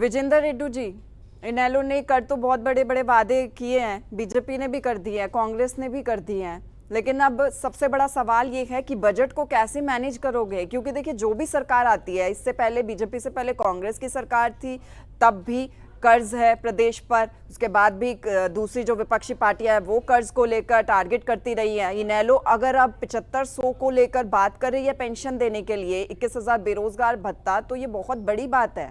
विजेंद्र रेड्डी जी, इनेलो ने कर तो बहुत बड़े बड़े वादे किए हैं, बीजेपी ने भी कर दिए हैं, कांग्रेस ने भी कर दिए हैं, लेकिन अब सबसे बड़ा सवाल ये है कि बजट को कैसे मैनेज करोगे। क्योंकि देखिए जो भी सरकार आती है, इससे पहले बीजेपी से पहले कांग्रेस की सरकार थी, तब भी कर्ज है प्रदेश पर, उसके बाद भी दूसरी जो विपक्षी पार्टियां हैं वो कर्ज को लेकर टारगेट करती रही है। इनेलो अगर अब 7500 को लेकर बात कर रही है पेंशन देने के लिए, 21,000 बेरोजगार भत्ता, तो ये बहुत बड़ी बात है।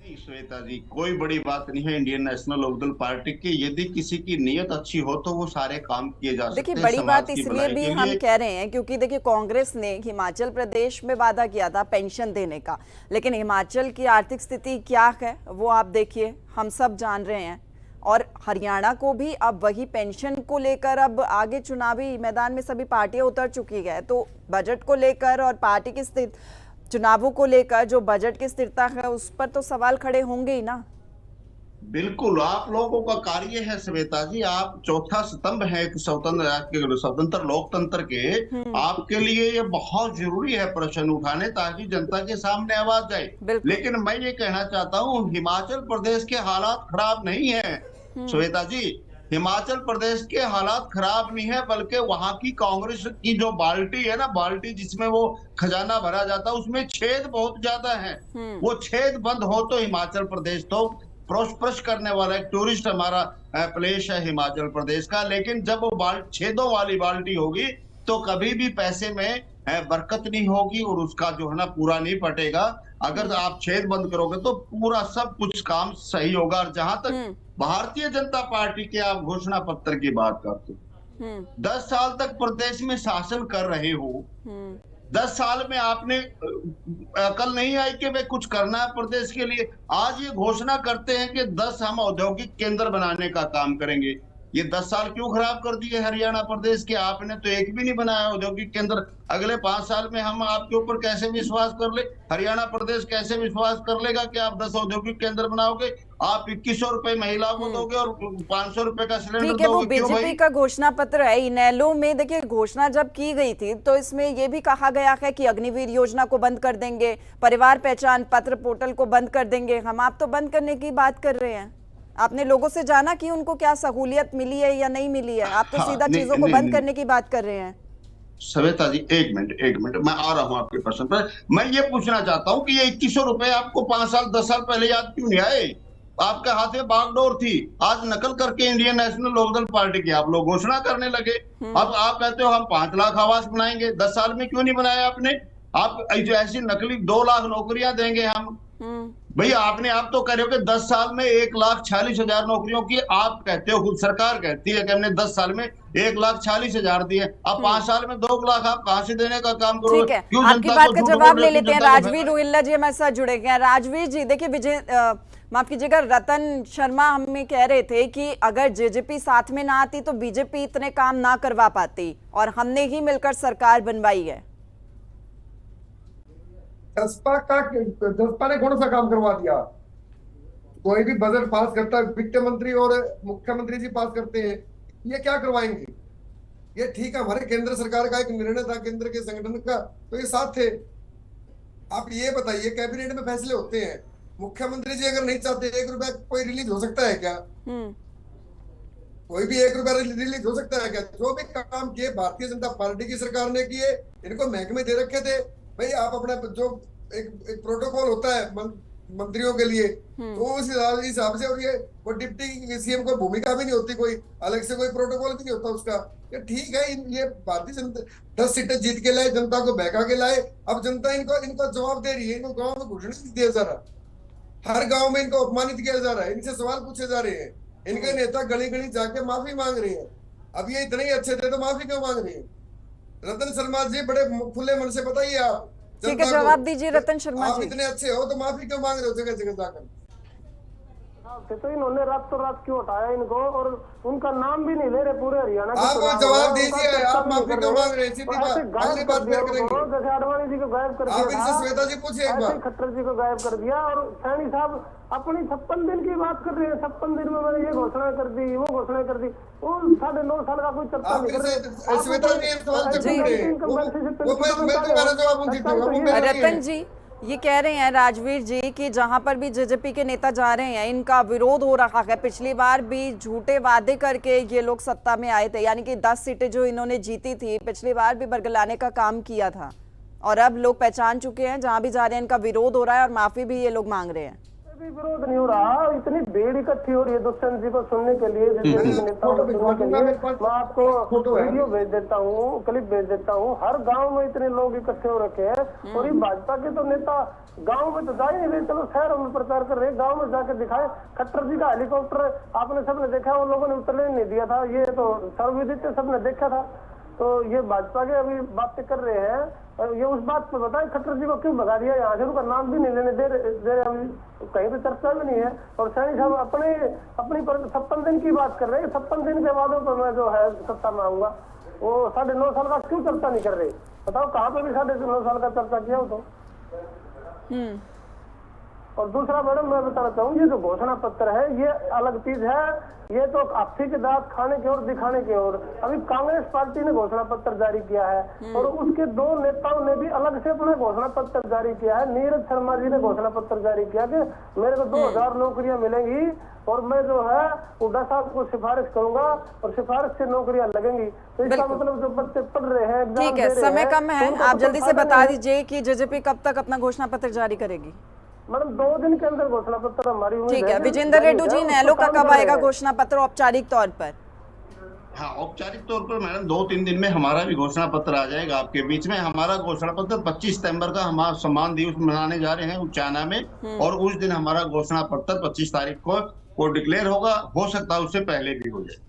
नहीं श्वेता जी, कोई बड़ी बात नहीं है इंडियन नेशनल लोकदल पार्टी की। यदि किसी की नीयत अच्छी हो तो वो सारे काम किए जा सकते हैं। देखिए बड़ी बात इसलिए भी हम कह रहे हैं क्योंकि देखिए कांग्रेस ने हिमाचल प्रदेश में वादा किया था पेंशन देने का, लेकिन हिमाचल की आर्थिक स्थिति क्या है वो आप देखिए, हम सब जान रहे हैं। और हरियाणा को भी अब वही पेंशन को लेकर अब आगे चुनावी मैदान में सभी पार्टियां उतर चुकी है, तो बजट को लेकर और पार्टी की स्थिति चुनावों को लेकर जो बजट की स्थिरता है उस पर तो सवाल खड़े होंगे ही ना। बिल्कुल, आप लोगों का कार्य है श्वेता जी, आप चौथा स्तंभ है एक स्वतंत्र लोकतंत्र के। आपके लिए ये बहुत जरूरी है प्रश्न उठाने, ताकि जनता के सामने आवाज जाए। लेकिन मैं ये कहना चाहता हूँ, हिमाचल प्रदेश के हालात खराब नहीं है श्वेता जी। हिमाचल प्रदेश के हालात खराब नहीं है, बल्कि वहां की कांग्रेस की जो बाल्टी है ना, बाल्टी जिसमें वो खजाना भरा जाता है, उसमें छेद बहुत ज्यादा है। वो छेद बंद हो तो हिमाचल प्रदेश तो प्रोस्पर्स करने वाला एक टूरिस्ट हमारा प्लेस है हिमाचल प्रदेश का। लेकिन जब वो छेदों वाली बाल्टी होगी तो कभी भी पैसे में बरकत नहीं होगी और उसका जो है ना पूरा नहीं पटेगा। अगर आप छेद बंद करोगे तो पूरा सब कुछ काम सही होगा। और जहां तक भारतीय जनता पार्टी के आप घोषणा पत्र की बात करते हो, 10 साल तक प्रदेश में शासन कर रहे हो, 10 साल में आपने अकल नहीं आई कि वे कुछ करना है प्रदेश के लिए। आज ये घोषणा करते हैं कि 10 हम औद्योगिक केंद्र बनाने का काम करेंगे। ये 10 साल क्यों खराब कर दिए हरियाणा प्रदेश के? आपने तो एक भी नहीं बनाया औद्योगिक केंद्र। अगले 5 साल में हम आपके ऊपर कैसे विश्वास कर ले? हरियाणा प्रदेश कैसे विश्वास कर लेगा कि आप 10 औद्योगिक केंद्र बनाओगे? आप 2100 रुपए महिलाओं को दोगे और 500 रुपए का सिलेंडर दोगे। वो बीजेपी का घोषणा पत्र है। इनेलो में देखिए घोषणा जब की गई थी तो इसमें यह भी कहा गया है कि अग्निवीर योजना को बंद कर देंगे, परिवार पहचान पत्र पोर्टल को बंद कर देंगे। हम आप तो बंद करने की बात कर रहे हैं। आपने लोगों से जाना कि उनको क्या सहूलियत मिली है या नहीं मिली है? आप तो सीधा चीजों को बंद करने की बात कर रहे हैं। श्वेता जी एक मिनट मैं आ रहा हूं आपके प्रश्न पर। मैं ये पूछना चाहता हूं कि ये 2100 रुपए आपको 5 साल 10 साल पहले याद क्यों नहीं आए? आपके हाथ में बागडोर थी, आज नकल करके इंडियन नेशनल लोकदल पार्टी की आप लोग घोषणा करने लगे। अब आप कहते हो हम 5 लाख आवास बनाएंगे, 10 साल में क्यों नहीं बनाया आपने? आप जो ऐसी नकली 2 लाख नौकरियां देंगे हम। भैया आपने आप तो कह रहे हो कि 10 साल में 1,46,000 नौकरियों की, आप कहते हो, खुद सरकार कहती है कि हमने 10 साल में 1,46,000 दिए। अब 5 साल में 2 लाख आप कहां से देने का काम करोगे? ठीक है, आपकी बात का जवाब ले लेते हैं। राजवीर रोहिल्ला जी हमारे साथ जुड़े गए हैं। राजवीर जी देखिए, माफ कीजिएगा, रतन शर्मा हमें कह रहे थे कि अगर जेजेपी साथ में ना आती तो बीजेपी इतने काम ना करवा पाती, और हमने ही मिलकर सरकार बनवाई है। जसपा ने कौन सा काम करवा दिया? कोई भी बजट पास करता है, वित्त मंत्री और मुख्यमंत्री जी पास करते हैं, ये क्या करवाएंगे? ये ठीक है, हमारे केंद्र सरकार का एक निर्णय था, केंद्र के संगठन का, तो ये साथ थे। आप ये बताइए, कैबिनेट में फैसले होते हैं, मुख्यमंत्री जी अगर नहीं चाहते 1 रुपया कोई रिलीज हो सकता है क्या? कोई भी 1 रुपया रिलीज हो सकता है क्या? जो भी काम किए भारतीय जनता पार्टी की सरकार ने किए, इनको महकमे दे रखे थे। भाई आप अपना जो एक प्रोटोकॉल होता है मंत्रियों के लिए, तो उस हिसाब से, और ये वो डिप्टी सीएम को भूमिका भी नहीं होती, कोई अलग से कोई प्रोटोकॉल भी नहीं होता उसका। ये ठीक है, ये भारतीय जनता 10 सीटें जीत के लाए, जनता को बहका के लाए। अब जनता इनको जवाब दे रही है, इनको गाँव में घुसने नहीं दिया जा रहा, हर गाँव में इनको अपमानित किया जा रहा है, इनसे सवाल पूछे जा रहे हैं, इनके नेता गली गली जाके माफी मांग रहे हैं। अब ये इतने ही अच्छे थे तो माफी क्यों मांग रहे हैं? रतन शर्मा जी बड़े खुले मन से बताइए आप, ठीक है, जवाब दीजिए रतन शर्मा जी। आप इतने अच्छे हो तो माफी क्यों मांग रहे हो जगह जगह जाकर? तो इन्होंने रातों रात क्यों हटाया इनको, और उनका नाम भी नहीं ले रहे पूरे हरियाणा। आप जवाब दीजिए, आप माफी क्यों मांग रहे हैं? सीधी बात, अगली बात फिर करेंगे। जैसे आडवाणी जी को गायब कर दिया, आप इनसे श्वेता जी पूछिए एक बार। खट्टर जी को गायब कर दिया, और सैनी साहब अपनी 56 दिन की बात कर रहे हैं। 56 दिन में मैंने ये घोषणा कर दी, वो घोषणा कर दी, वो 9.5 साल का कोई चर्चा नहीं कर रहे। श्वेता जी सवाल से पूछ रहे हैं, वो मैं तुम्हारा जवाब उनसे दूंगा। रतन जी ये कह रहे हैं राजवीर जी कि जहां पर भी जेजेपी के नेता जा रहे हैं इनका विरोध हो रहा है। पिछली बार भी झूठे वादे करके ये लोग सत्ता में आए थे, यानी कि 10 सीटें जो इन्होंने जीती थी पिछली बार भी बरगलाने का काम किया था, और अब लोग पहचान चुके हैं जहां भी जा रहे हैं इनका विरोध हो रहा है और माफी भी ये लोग मांग रहे हैं। भी विरोध नहीं हो रहा, इतनी भीड़ इकट्ठी हो रही है दुष्यंत जी को सुनने के लिए, जेजेपी के नेताओं को सुनने के लिए। मैं आपको वीडियो भेज देता हूँ, क्लिप भेज देता हूँ। हर गांव में इतने लोग इकट्ठे हो रखे हैं, और ये भाजपा के तो नेता गांव में तो जा ही नहीं रहे। चलो शहरों में प्रचार कर रहे, गांव में जाके दिखाए। खट्टर जी का हेलीकॉप्टर आपने सबने देखा, उन लोगों ने उतरने नहीं दिया था, ये तो सर्वविदित सबने देखा था। तो ये भाजपा के अभी बातें कर रहे हैं, और ये उस बात पर बताए खट्टर जी को क्यों भगा दिया यहाँ से, उनका नाम भी नहीं लेने दे रहे, अभी कहीं पे चर्चा भी नहीं है। और सैनी साहब अपनी 56 दिन की बात कर रहे हैं, 56 दिन के बाद तो मैं जो है सत्ता में आऊंगा। वो 9.5 साल का क्यों चर्चा नहीं कर रहे? बताओ कहाँ पे भी 9.5 साल का चर्चा किया हो तो। और दूसरा मैडम मैं बताना चाहूँ, ये जो घोषणा पत्र है ये अलग चीज है, ये तो हाथी के दांत खाने की ओर दिखाने की ओर। अभी कांग्रेस पार्टी ने घोषणा पत्र जारी किया है, और उसके 2 नेताओं ने भी अलग से अपना घोषणा पत्र जारी किया है। नीरज शर्मा जी ने घोषणा पत्र जारी किया कि मेरे को 2000 नौकरियां मिलेंगी, और मैं जो है हुड्डा साहब को सिफारिश करूंगा, और सिफारिश से नौकरियां लगेंगी। तो इसका मतलब जो बच्चे पढ़ रहे हैं, ठीक है, समय कम है, आप जल्दी से बता दीजिए कि जेजेपी कब तक अपना घोषणा पत्र जारी करेगी? मैडम 2 दिन के अंदर घोषणा पत्र हमारी उम्मीद ठीक है। विजेंद्र रेड्डी जी, नैलो का कब आएगा घोषणा पत्र औपचारिक तौर पर? हाँ, औपचारिक तौर पर मैडम 2-3 दिन में हमारा भी घोषणा पत्र आ जाएगा आपके बीच में। हमारा घोषणा पत्र 25 सितंबर का हमारा सम्मान दिवस मनाने जा रहे हैं चाइना में, और उस दिन हमारा घोषणा पत्र 25 तारीख को डिक्लेयर होगा। हो सकता है उससे पहले भी हो जाए।